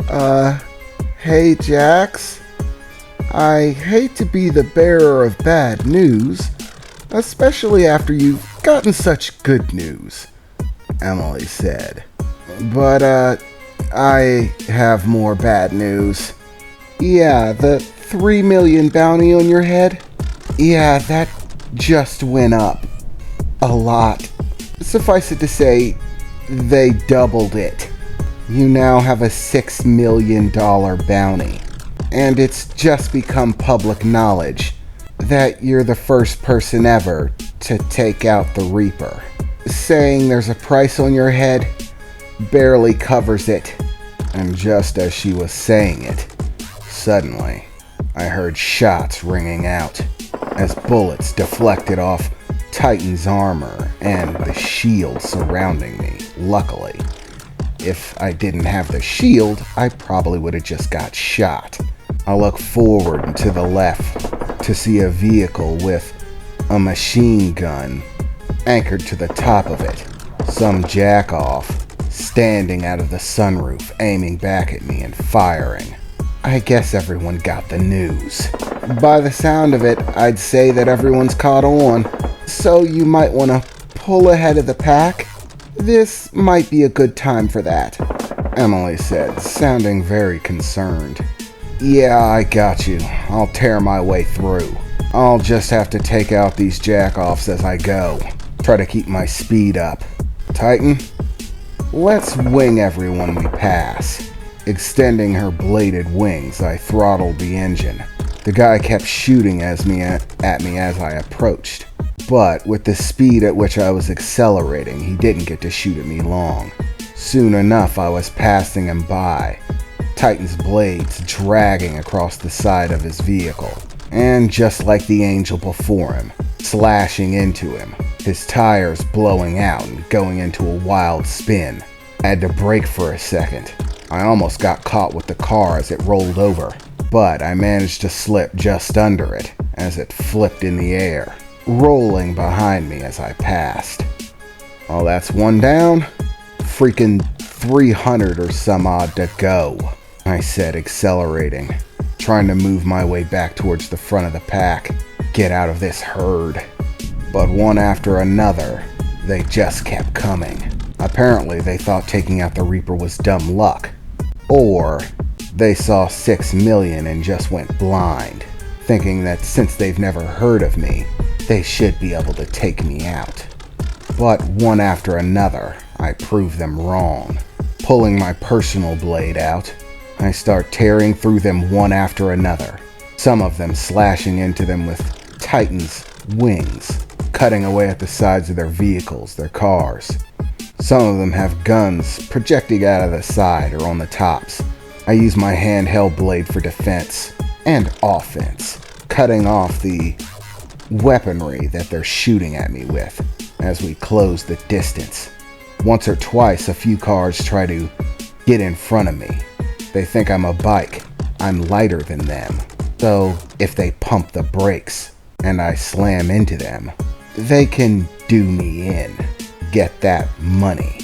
Uh, hey Jax. I hate to be the bearer of bad news, especially after you've gotten such good news, Emily said. But, I have more bad news. Yeah, the 3 million bounty on your head? Yeah, that just went up. A lot. Suffice it to say, they doubled it. You now have a $6 million bounty. And it's just become public knowledge that you're the first person ever to take out the Reaper. Saying there's a price on your head barely covers it. And just as she was saying it, suddenly, I heard shots ringing out as bullets deflected off Titan's armor and the shield surrounding me. Luckily, if I didn't have the shield, I probably would have just got shot. I look forward and to the left to see a vehicle with a machine gun anchored to the top of it. Some jackoff standing out of the sunroof, aiming back at me and firing. I guess everyone got the news. By the sound of it, I'd say that everyone's caught on. So you might want to pull ahead of the pack. This might be a good time for that, Emily said, sounding very concerned. Yeah, I got you. I'll tear my way through. I'll just have to take out these jackoffs as I go. Try to keep my speed up. Titan, let's wing everyone we pass. Extending her bladed wings, I throttled the engine. The guy kept shooting at me as I approached. But with the speed at which I was accelerating, he didn't get to shoot at me long. Soon enough, I was passing him by, Titan's blades dragging across the side of his vehicle. And just like the angel before him, slashing into him, his tires blowing out and going into a wild spin. I had to brake for a second. I almost got caught with the car as it rolled over, but I managed to slip just under it as it flipped in the air, rolling behind me as I passed. Well, that's one down. Freaking 300 or some odd to go, I said, accelerating, trying to move my way back towards the front of the pack, get out of this herd. But one after another, they just kept coming. Apparently, they thought taking out the Reaper was dumb luck. Or they saw 6 million and just went blind, thinking that since they've never heard of me, they should be able to take me out. But one after another, I proved them wrong. Pulling my personal blade out, I start tearing through them one after another, some of them slashing into them with Titan's wings, cutting away at the sides of their vehicles, their cars. Some of them have guns projecting out of the side or on the tops. I use my handheld blade for defense and offense, cutting off the weaponry that they're shooting at me with as we close the distance. Once or twice, a few cars try to get in front of me. They think I'm a bike. I'm lighter than them. So if they pump the brakes and I slam into them, they can do me in, get that money.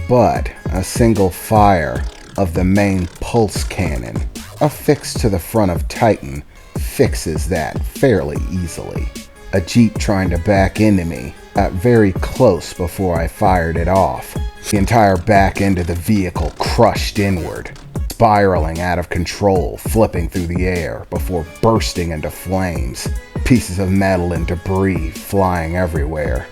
But a single fire of the main pulse cannon affixed to the front of Titan fixes that fairly easily. A Jeep trying to back into me got very close before I fired it off. The entire back end of the vehicle crushed inward, spiraling out of control, flipping through the air before bursting into flames. Pieces of metal and debris flying everywhere.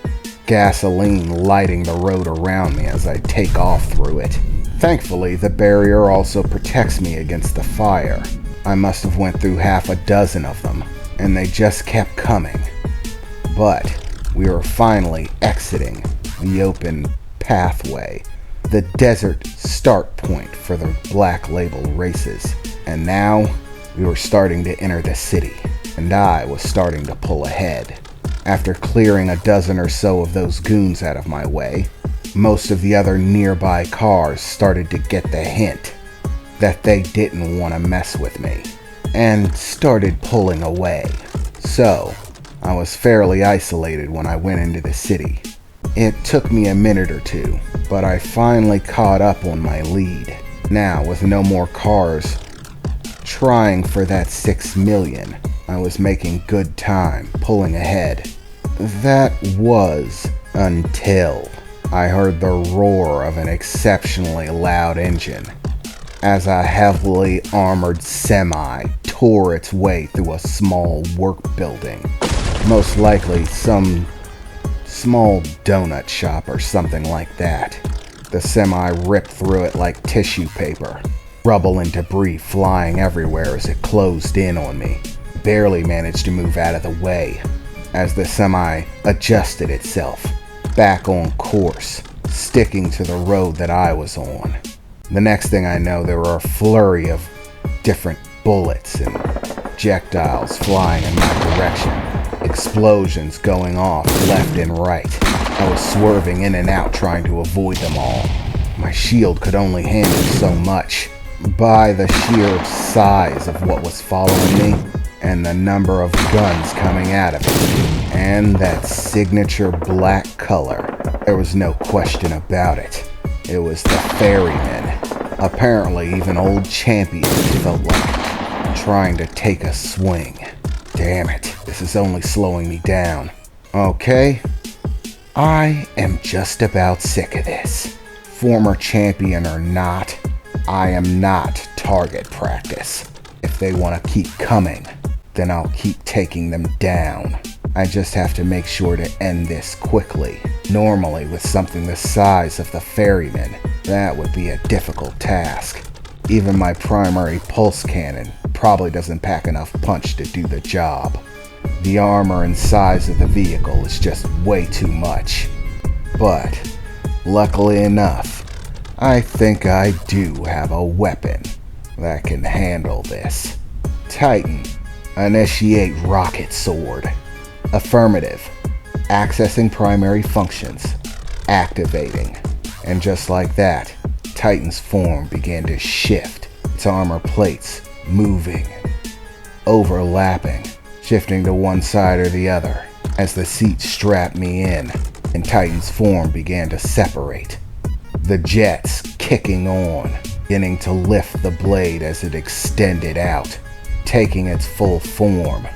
Gasoline lighting the road around me as I take off through it. Thankfully, the barrier also protects me against the fire. I must have went through half a dozen of them, and they just kept coming. But we were finally exiting the open pathway, the desert start point for the Black Label races. And now we were starting to enter the city, and I was starting to pull ahead. After clearing a dozen or so of those goons out of my way, most of the other nearby cars started to get the hint that they didn't want to mess with me, and started pulling away. So I was fairly isolated when I went into the city. It took me a minute or two, but I finally caught up on my lead. Now, with no more cars trying for that 6 million, I was making good time, pulling ahead. That was until I heard the roar of an exceptionally loud engine as a heavily armored semi tore its way through a small work building, most likely some small donut shop or something like that. The semi ripped through it like tissue paper, rubble and debris flying everywhere as it closed in on me. Barely managed to move out of the way as the semi adjusted itself back on course, sticking to the road that I was on. The next thing I know, there were a flurry of different bullets and projectiles flying in my direction, explosions going off left and right. I was swerving in and out trying to avoid them all. My shield could only handle so much. By the sheer size of what was following me and the number of guns coming out of it, and that signature black color, there was no question about it. It was the ferrymen. Apparently, even old champions felt like trying to take a swing. Damn it, this is only slowing me down. Okay, I am just about sick of this. Former champion or not, I am not target practice. If they want to keep coming, then I'll keep taking them down. I just have to make sure to end this quickly. Normally, with something the size of the ferryman, that would be a difficult task. Even my primary pulse cannon probably doesn't pack enough punch to do the job. The armor and size of the vehicle is just way too much. But, luckily enough, I think I do have a weapon that can handle this. Titan, initiate rocket sword. Affirmative. Accessing primary functions. Activating. And just like that, Titan's form began to shift, its armor plates moving, overlapping, shifting to one side or the other as the seat strapped me in and Titan's form began to separate. The jets kicking on, beginning to lift the blade as it extended out, taking its full form.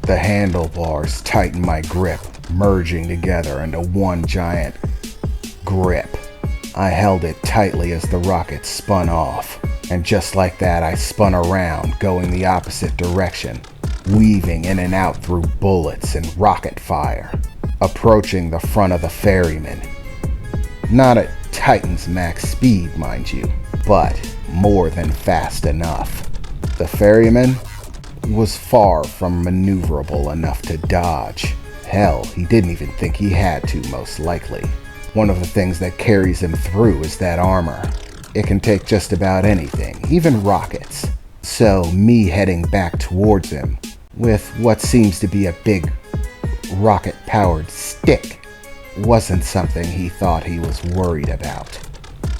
The handlebars tightened my grip, merging together into one giant grip. I held it tightly as the rocket spun off, and just like that I spun around, going the opposite direction, weaving in and out through bullets and rocket fire, approaching the front of the ferryman. Not at Titan's max speed, mind you, but more than fast enough. The ferryman was far from maneuverable enough to dodge. Hell, he didn't even think he had to, most likely. One of the things that carries him through is that armor. It can take just about anything, even rockets. So me heading back towards him with what seems to be a big rocket-powered stick wasn't something he thought he was worried about.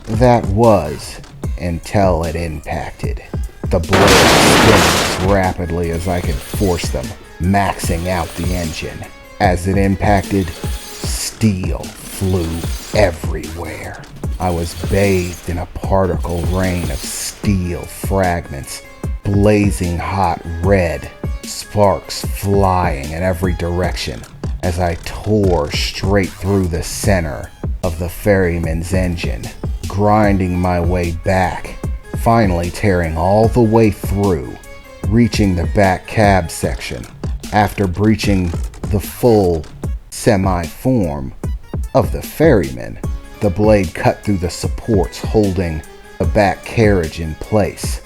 That was until it impacted. The blade spun as rapidly as I could force them, maxing out the engine. As it impacted, steel flew everywhere. I was bathed in a particle rain of steel fragments, blazing hot red, sparks flying in every direction as I tore straight through the center of the ferryman's engine, grinding my way back, finally tearing all the way through, reaching the back cab section. After breaching the full semi-form of the ferryman, the blade cut through the supports holding the back carriage in place.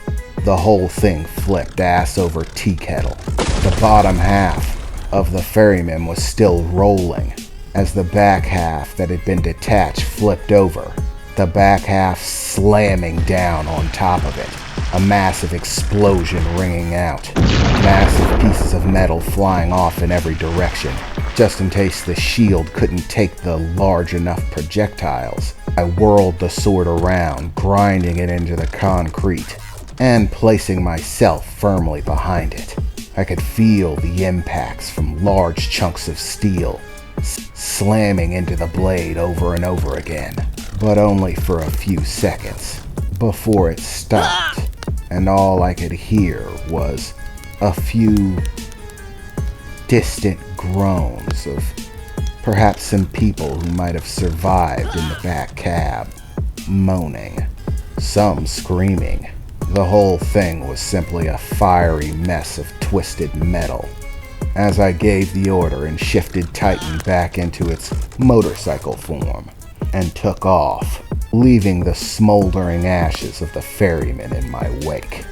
The whole thing flipped ass over tea kettle. The bottom half of the ferryman was still rolling as the back half that had been detached flipped over, the back half slamming down on top of it, a massive explosion ringing out, massive pieces of metal flying off in every direction. Just in case the shield couldn't take the large enough projectiles, I whirled the sword around, grinding it into the concrete, and placing myself firmly behind it. I could feel the impacts from large chunks of steel slamming into the blade over and over again, but only for a few seconds. before it stopped, and all I could hear was a few distant groans of perhaps some people who might have survived in the back cab, moaning, some screaming. The whole thing was simply a fiery mess of twisted metal. As I gave the order and shifted Titan back into its motorcycle form and took off, leaving the smoldering ashes of the ferryman in my wake.